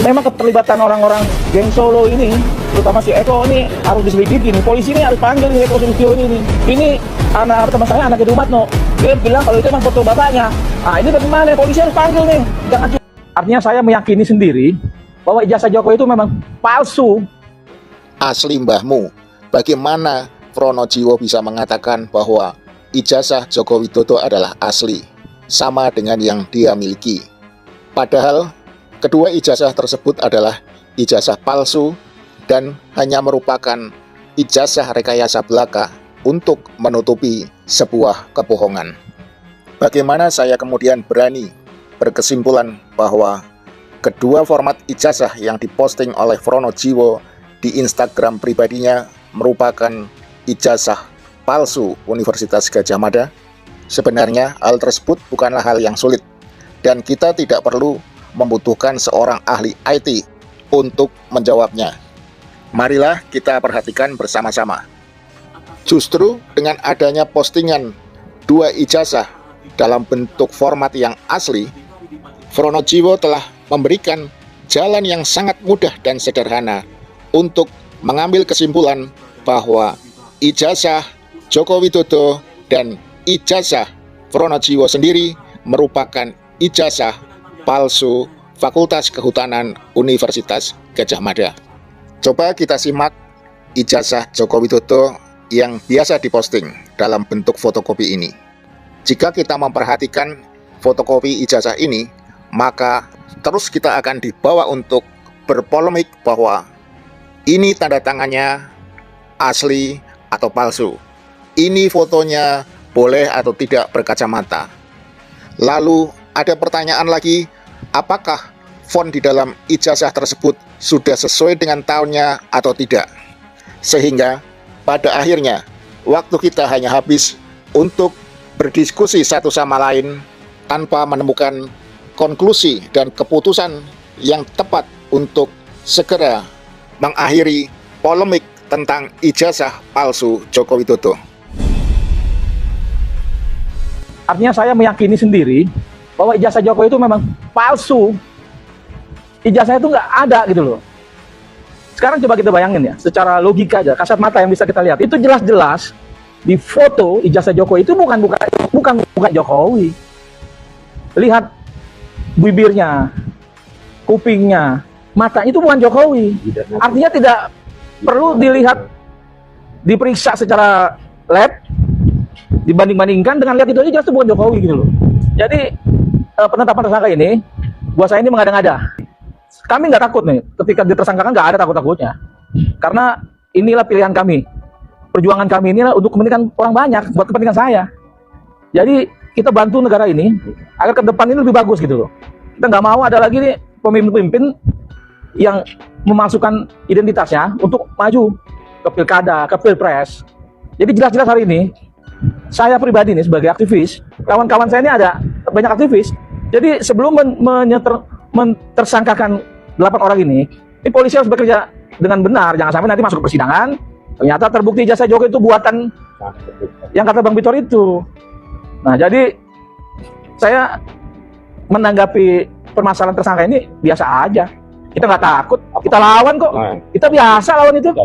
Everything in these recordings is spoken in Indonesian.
Memang keterlibatan orang-orang geng Solo ini, terutama si Eko ini harus diselidiki nih. Polisi ini harus panggil nih Eko Sulistyo ini. Ini anak teman saya, anak Dumatno. Dia bilang kalau itu memang foto bapaknya. Nah ini bagaimana? Polisi harus panggil nih. Jangan. Artinya saya meyakini sendiri bahwa ijazah Jokowi itu memang palsu. Asli mbahmu, bagaimana Pronojiwo bisa mengatakan bahwa ijazah Joko Widodo adalah asli, sama dengan yang dia miliki? Padahal kedua ijazah tersebut adalah ijazah palsu dan hanya merupakan ijazah rekayasa belaka untuk menutupi sebuah kebohongan. Bagaimana saya kemudian berani berkesimpulan bahwa kedua format ijazah yang diposting oleh Pronojiwo di Instagram pribadinya merupakan ijazah palsu Universitas Gadjah Mada? Sebenarnya hal tersebut bukanlah hal yang sulit, dan kita tidak perlu membutuhkan seorang ahli IT untuk menjawabnya. Marilah kita perhatikan bersama-sama. Justru dengan adanya postingan dua ijazah dalam bentuk format yang asli, Pronojiwo telah memberikan jalan yang sangat mudah dan sederhana untuk mengambil kesimpulan bahwa ijazah Joko Widodo dan ijazah Pronojiwo sendiri merupakan ijazah palsu Fakultas Kehutanan Universitas Gadjah Mada. Coba kita simak ijazah Joko Widodo yang biasa diposting dalam bentuk fotokopi ini. Jika kita memperhatikan fotokopi ijazah ini, maka terus kita akan dibawa untuk berpolemik bahwa ini tanda tangannya asli atau palsu. Ini fotonya boleh atau tidak berkacamata. Lalu ada pertanyaan lagi, apakah font di dalam ijazah tersebut sudah sesuai dengan tahunnya atau tidak? Sehingga pada akhirnya waktu kita hanya habis untuk berdiskusi satu sama lain tanpa menemukan konklusi dan keputusan yang tepat untuk segera mengakhiri polemik tentang ijazah palsu Joko Widodo. Artinya saya meyakini sendiri bahwa ijazah Jokowi itu memang palsu. Ijazah itu nggak ada gitu loh. Sekarang coba kita bayangin ya, secara logika aja, kasat mata yang bisa kita lihat, itu jelas-jelas di foto ijazah Jokowi itu bukan Jokowi. Lihat bibirnya, kupingnya, matanya itu bukan Jokowi. Artinya tidak perlu dilihat, diperiksa secara lab, dibanding-bandingkan dengan lihat itu aja jelas itu bukan Jokowi gitu loh. Jadi penetapan tersangka ini, buat saya ini mengada-ngada. Kami nggak takut nih, ketika ditersangkakan nggak ada takut-takutnya. Karena inilah pilihan kami. Perjuangan kami inilah untuk kepentingan orang banyak, buat kepentingan saya. Jadi kita bantu negara ini agar ke depan ini lebih bagus gitu loh. Kita nggak mau ada lagi nih pemimpin-pemimpin yang memasukkan identitasnya untuk maju ke pilkada, ke pilpres. Jadi jelas-jelas hari ini saya pribadi nih sebagai aktivis, kawan-kawan saya ini ada banyak aktivis. Jadi sebelum mentersangkakan 8 orang ini polisi harus bekerja dengan benar. Jangan sampai nanti masuk ke persidangan, ternyata terbukti ijazah Jokowi itu buatan yang kata Bang Bitor itu. Nah, jadi saya menanggapi permasalahan tersangka ini biasa aja. Kita nggak takut, kita lawan kok. Kita biasa lawan itu.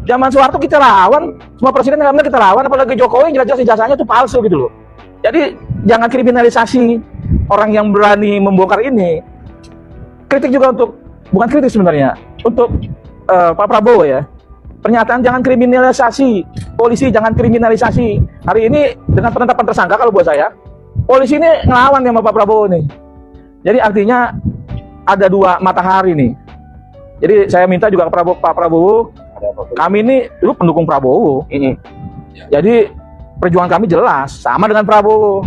Zaman Soeharto kita lawan, semua presiden yang kita lawan, apalagi Jokowi jelas-jelas ijazahnya itu palsu gitu loh. Jadi jangan kriminalisasi orang yang berani membongkar ini. Kritik juga untuk, bukan kritik sebenarnya, untuk Pak Prabowo ya. Pernyataan jangan kriminalisasi, polisi jangan kriminalisasi. Hari ini dengan penetapan tersangka kalau buat saya, polisi ini ngelawan sama Pak Prabowo nih. Jadi artinya ada dua matahari nih. Jadi saya minta juga ke Pak Prabowo, kami ini dulu pendukung Prabowo. Jadi perjuangan kami jelas, sama dengan Prabowo.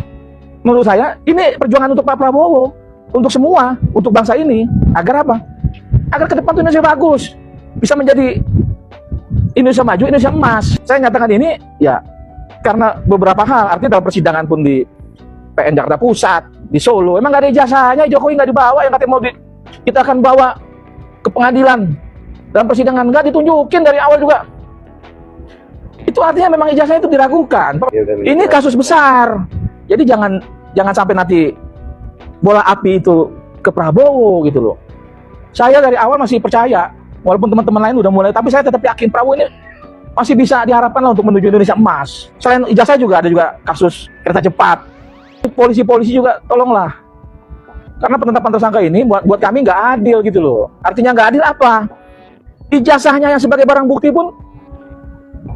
Menurut saya ini perjuangan untuk Pak Prabowo, untuk semua, untuk bangsa ini. Agar apa? Agar ke depan Indonesia bagus, bisa menjadi Indonesia maju, Indonesia emas. Saya nyatakan ini ya karena beberapa hal. Artinya dalam persidangan pun di PN Jakarta Pusat, di Solo, emang nggak ada ijazahnya, Jokowi nggak dibawa, yang katanya mau kita akan bawa ke pengadilan. Dalam persidangan nggak ditunjukin dari awal juga. Itu artinya memang ijazahnya itu diragukan. Ini kasus besar. Jadi jangan sampai nanti bola api itu ke Prabowo gitu loh. Saya dari awal masih percaya, walaupun teman-teman lain udah mulai, tapi saya tetap yakin Prabowo ini masih bisa diharapkan lah untuk menuju Indonesia emas. Selain ijazah juga ada juga kasus kereta cepat. Polisi-polisi juga tolonglah. Karena penetapan tersangka ini buat kami nggak adil gitu loh. Artinya nggak adil apa? Ijazahnya yang sebagai barang bukti pun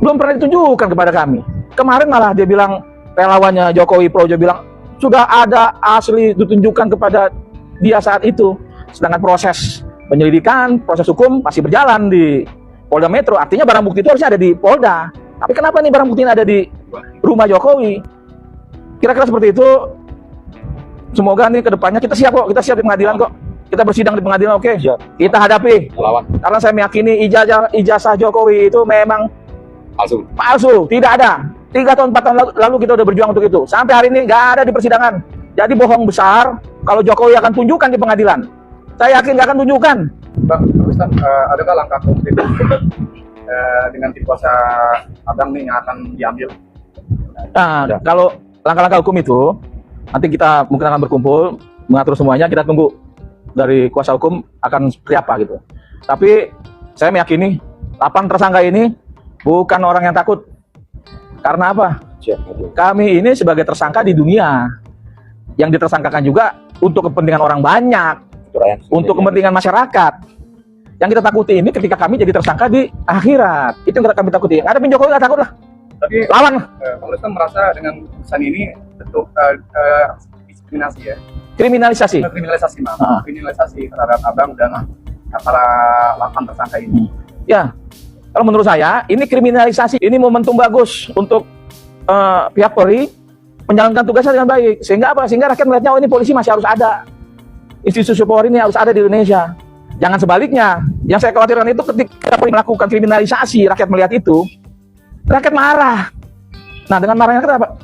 belum pernah ditunjukkan kepada kami. Kemarin malah dia bilang, relawannya Jokowi Projo bilang sudah ada asli ditunjukkan kepada dia saat itu. Sedangkan proses penyelidikan, proses hukum masih berjalan di Polda Metro. Artinya barang bukti itu harusnya ada di Polda. Tapi kenapa nih barang bukti ini ada di rumah Jokowi? Kira-kira seperti itu. Semoga nih ke depannya kita siap kok, kita siap di pengadilan kok. Kita bersidang di pengadilan, oke? Kita hadapi. Karena saya meyakini ijazah Jokowi itu memang palsu, tidak ada. 3 tahun 4 tahun lalu kita udah berjuang untuk itu. Sampai hari ini nggak ada di persidangan. Jadi bohong besar kalau Jokowi akan tunjukkan di pengadilan. Saya yakin nggak akan tunjukkan. Bang, Ustaz, adakah langkah konkret dengan tim kuasa Abang nih yang akan diambil? Nah, kalau langkah-langkah hukum itu nanti kita mungkin akan berkumpul mengatur semuanya. Kita tunggu dari kuasa hukum akan seperti apa gitu. Tapi saya meyakini 8 tersangka ini bukan orang yang takut. Karena apa? Kami ini sebagai tersangka di dunia, yang ditersangkakan juga untuk kepentingan orang banyak, untuk kepentingan masyarakat. Yang kita takuti ini ketika kami jadi tersangka di akhirat. Itu yang kami takuti. Ada pun Jokowi nggak takut lah. Tapi lawan. Bang Rustam merasa dengan keputusan ini bentuk diskriminasi ya? Kriminalisasi. Kriminalisasi terhadap Abang dan para 8 tersangka ini. Ya, kalau menurut saya ini kriminalisasi. Ini momentum bagus untuk pihak Polri menjalankan tugasnya dengan baik. Sehingga apa? Sehingga rakyat melihatnya, oh ini polisi masih harus ada. Institusi Polri ini harus ada di Indonesia. Jangan sebaliknya. Yang saya khawatirkan itu ketika Polri melakukan kriminalisasi, rakyat melihat itu, rakyat marah. Nah, dengan marahnya kenapa?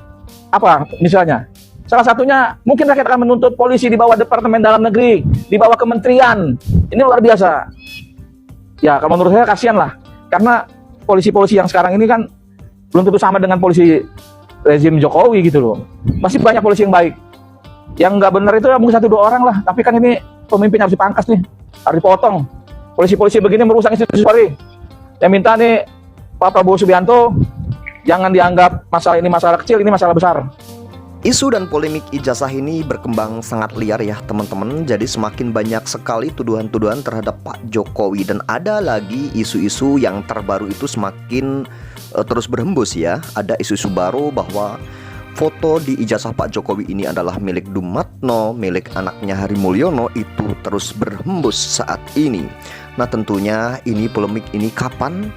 Apa misalnya? Salah satunya mungkin rakyat akan menuntut polisi di bawah Departemen Dalam Negeri, di bawah kementerian. Ini luar biasa. Ya, kalau menurut saya kasihan lah. Karena polisi-polisi yang sekarang ini kan belum tentu sama dengan polisi rezim Jokowi gitu loh. Masih banyak polisi yang baik. Yang nggak benar itu mungkin 1-2 orang lah. Tapi kan ini pemimpin harus dipangkas nih, harus dipotong. Polisi-polisi begini merusak institusi Polri. Yang minta nih Pak Prabowo Subianto jangan dianggap masalah ini masalah kecil, ini masalah besar. Isu dan polemik ijazah ini berkembang sangat liar ya teman-teman. Jadi semakin banyak sekali tuduhan-tuduhan terhadap Pak Jokowi. Dan ada lagi isu-isu yang terbaru itu semakin terus berhembus ya. Ada isu-isu baru bahwa foto di ijazah Pak Jokowi ini adalah milik Dumatno, milik anaknya Hari Mulyono. Itu terus berhembus saat ini. Nah tentunya ini polemik ini kapan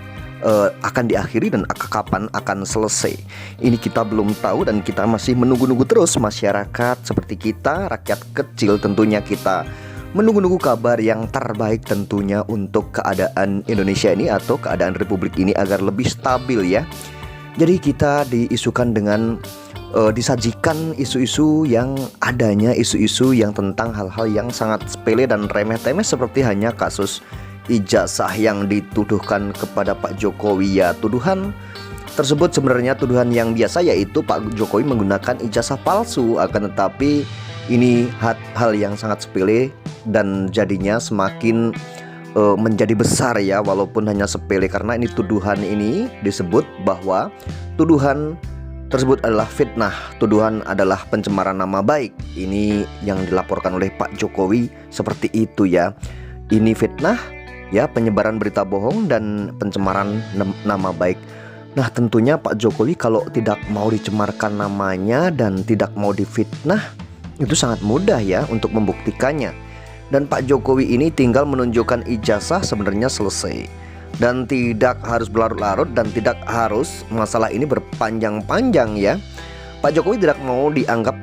akan diakhiri dan kapan akan selesai, ini kita belum tahu. Dan kita masih menunggu-nunggu terus. Masyarakat seperti kita, rakyat kecil, tentunya kita menunggu-nunggu kabar yang terbaik tentunya untuk keadaan Indonesia ini atau keadaan Republik ini agar lebih stabil ya. Jadi kita diisukan dengan disajikan isu-isu yang adanya, isu-isu yang tentang hal-hal yang sangat sepele dan remeh-temeh seperti hanya kasus ijazah yang dituduhkan kepada Pak Jokowi ya. Tuduhan tersebut sebenarnya tuduhan yang biasa, yaitu Pak Jokowi menggunakan ijazah palsu. Akan tetapi ini hal yang sangat sepele dan jadinya semakin menjadi besar ya, walaupun hanya sepele. Karena ini tuduhan ini disebut bahwa tuduhan tersebut adalah fitnah, tuduhan adalah pencemaran nama baik. Ini yang dilaporkan oleh Pak Jokowi seperti itu ya. Ini fitnah ya, penyebaran berita bohong dan pencemaran nama baik. Nah tentunya Pak Jokowi kalau tidak mau dicemarkan namanya dan tidak mau difitnah, itu sangat mudah ya untuk membuktikannya. Dan Pak Jokowi ini tinggal menunjukkan ijazah, sebenarnya selesai. Dan tidak harus berlarut-larut dan tidak harus masalah ini berpanjang-panjang ya. Pak Jokowi tidak mau dianggap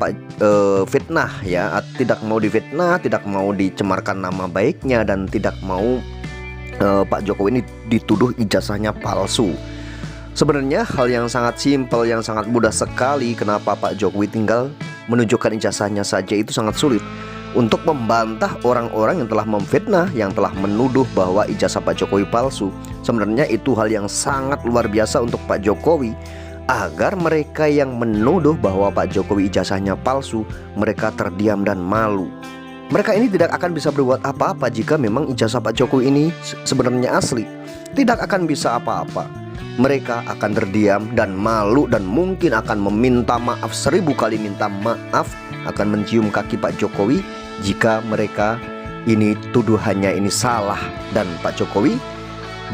fitnah ya, tidak mau difitnah, tidak mau dicemarkan nama baiknya, dan tidak mau Pak Jokowi ini dituduh ijazahnya palsu. Sebenarnya hal yang sangat simpel, yang sangat mudah sekali. Kenapa Pak Jokowi tinggal menunjukkan ijazahnya saja, itu sangat sulit untuk membantah orang-orang yang telah memfitnah, yang telah menuduh bahwa ijazah Pak Jokowi palsu. Sebenarnya itu hal yang sangat luar biasa untuk Pak Jokowi, agar mereka yang menuduh bahwa Pak Jokowi ijazahnya palsu, mereka terdiam dan malu. Mereka ini tidak akan bisa berbuat apa-apa jika memang ijazah Pak Jokowi ini sebenarnya asli. Tidak akan bisa apa-apa. Mereka akan terdiam dan malu dan mungkin akan meminta maaf 1000 kali minta maaf, akan mencium kaki Pak Jokowi jika mereka ini tuduhannya ini salah. Dan Pak Jokowi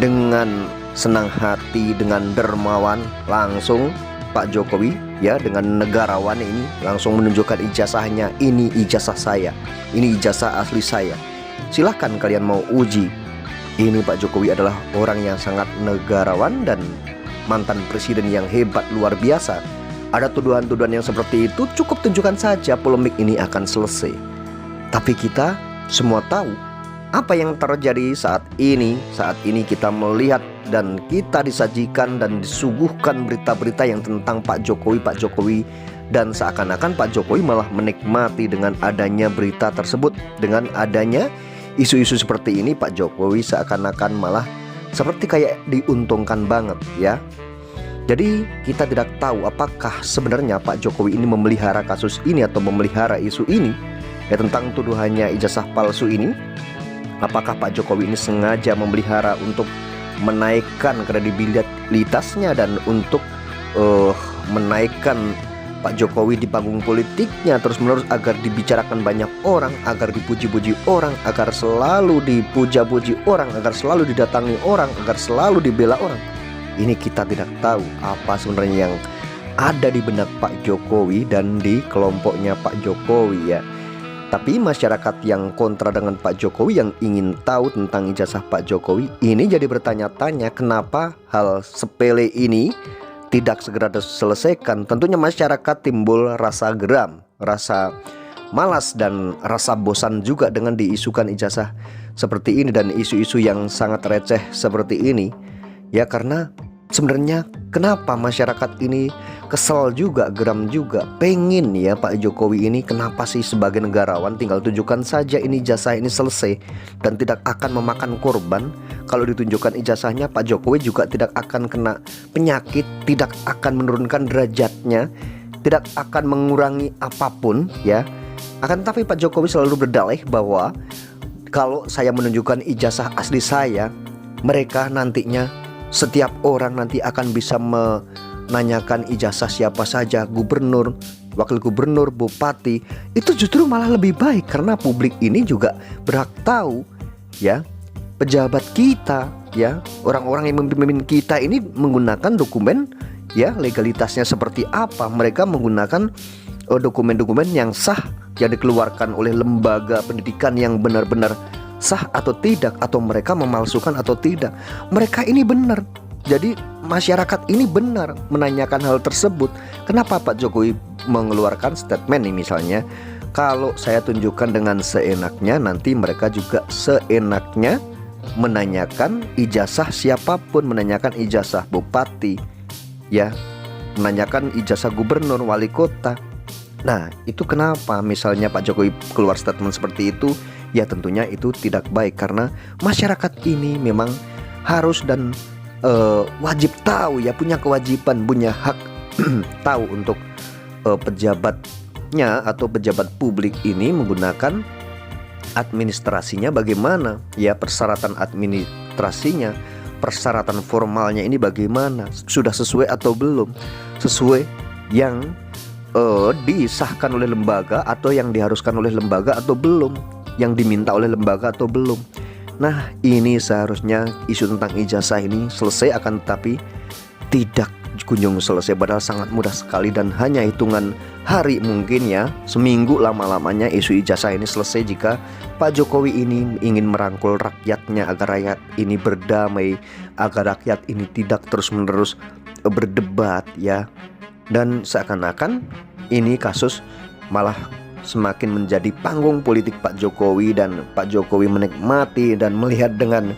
dengan senang hati, dengan dermawan, langsung Pak Jokowi ya dengan negarawan ini langsung menunjukkan ijazahnya. Ini ijazah saya, ini ijazah asli saya. Silahkan kalian mau uji. Ini Pak Jokowi adalah orang yang sangat negarawan dan mantan presiden yang hebat luar biasa. Ada tuduhan-tuduhan yang seperti itu, cukup tunjukkan saja polemik ini akan selesai. Tapi kita semua tahu apa yang terjadi saat ini. Saat ini kita melihat dan kita disajikan dan disuguhkan berita-berita yang tentang Pak Jokowi, dan seakan-akan Pak Jokowi malah menikmati dengan adanya berita tersebut. Dengan adanya isu-isu seperti ini, Pak Jokowi seakan-akan malah seperti kayak diuntungkan banget ya. Jadi kita tidak tahu apakah sebenarnya Pak Jokowi ini memelihara kasus ini atau memelihara isu ini ya, tentang tuduhannya ijazah palsu ini. Apakah Pak Jokowi ini sengaja memelihara untuk menaikkan kredibilitasnya dan untuk menaikkan Pak Jokowi di panggung politiknya terus-menerus agar dibicarakan banyak orang, agar dipuji-puji orang, agar selalu dipuja-puji orang, agar selalu didatangi orang, agar selalu dibela orang. Ini kita tidak tahu apa sebenarnya yang ada di benak Pak Jokowi dan di kelompoknya Pak Jokowi ya. Tapi masyarakat yang kontra dengan Pak Jokowi, yang ingin tahu tentang ijazah Pak Jokowi, ini jadi bertanya-tanya kenapa hal sepele ini tidak segera diselesaikan. Tentunya masyarakat timbul rasa geram, rasa malas dan rasa bosan juga dengan diisukan ijazah seperti ini dan isu-isu yang sangat receh seperti ini. Ya karena sebenarnya kenapa masyarakat ini kesel juga, geram juga, pengen ya Pak Jokowi ini kenapa sih sebagai negarawan tinggal tunjukkan saja ini ijazah ini selesai dan tidak akan memakan korban. Kalau ditunjukkan ijazahnya, Pak Jokowi juga tidak akan kena penyakit, tidak akan menurunkan derajatnya, tidak akan mengurangi apapun ya. Akan tapi Pak Jokowi selalu berdalih bahwa kalau saya menunjukkan ijazah asli saya, mereka nantinya setiap orang nanti akan bisa menanyakan ijazah siapa saja, gubernur, wakil gubernur, bupati. Itu justru malah lebih baik karena publik ini juga berhak tahu ya, pejabat kita ya, orang-orang yang memimpin kita ini menggunakan dokumen ya, legalitasnya seperti apa. Mereka menggunakan dokumen-dokumen yang sah yang dikeluarkan oleh lembaga pendidikan yang benar-benar sah atau tidak, atau mereka memalsukan atau tidak. Mereka ini benar. Jadi masyarakat ini benar menanyakan hal tersebut. Kenapa Pak Jokowi mengeluarkan statement nih misalnya, kalau saya tunjukkan dengan seenaknya, nanti mereka juga seenaknya menanyakan ijazah siapapun, menanyakan ijazah bupati ya, menanyakan ijazah gubernur, wali kota. Nah itu kenapa misalnya Pak Jokowi keluar statement seperti itu? Ya tentunya itu tidak baik karena masyarakat ini memang harus dan wajib tahu ya, punya kewajiban, punya hak tahu untuk pejabatnya atau pejabat publik ini menggunakan administrasinya bagaimana ya, persyaratan administrasinya, persyaratan formalnya ini bagaimana, sudah sesuai atau belum, sesuai yang disahkan oleh lembaga atau yang diharuskan oleh lembaga atau belum, yang diminta oleh lembaga atau belum. Nah ini seharusnya isu tentang ijazah ini selesai, akan tetapi tidak kunjung selesai, padahal sangat mudah sekali dan hanya hitungan hari mungkin ya, seminggu lama-lamanya isu ijazah ini selesai jika Pak Jokowi ini ingin merangkul rakyatnya agar rakyat ini berdamai, agar rakyat ini tidak terus-menerus berdebat ya. Dan seakan-akan ini kasus malah semakin menjadi panggung politik Pak Jokowi, dan Pak Jokowi menikmati dan melihat dengan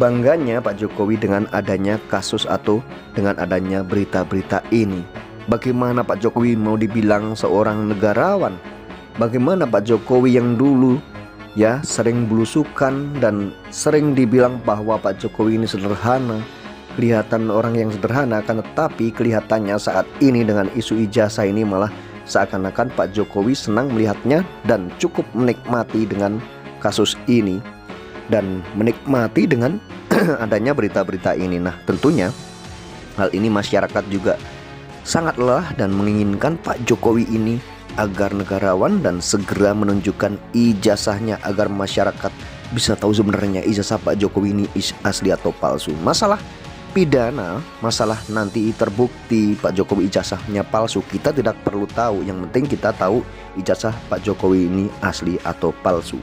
bangganya Pak Jokowi dengan adanya kasus atau dengan adanya berita-berita ini. Bagaimana Pak Jokowi mau dibilang seorang negarawan? Bagaimana Pak Jokowi yang dulu ya sering belusukan dan sering dibilang bahwa Pak Jokowi ini sederhana, kelihatan orang yang sederhana, kan tetapi kelihatannya saat ini dengan isu ijazah ini malah seakan-akan Pak Jokowi senang melihatnya dan cukup menikmati dengan kasus ini dan menikmati dengan adanya berita-berita ini. Nah, tentunya hal ini masyarakat juga sangat lelah dan menginginkan Pak Jokowi ini agar negarawan dan segera menunjukkan ijazahnya agar masyarakat bisa tahu sebenarnya ijazah Pak Jokowi ini asli atau palsu. Masalah pidana, masalah nanti terbukti Pak Jokowi ijazahnya palsu, kita tidak perlu tahu. Yang penting kita tahu ijazah Pak Jokowi ini asli atau palsu.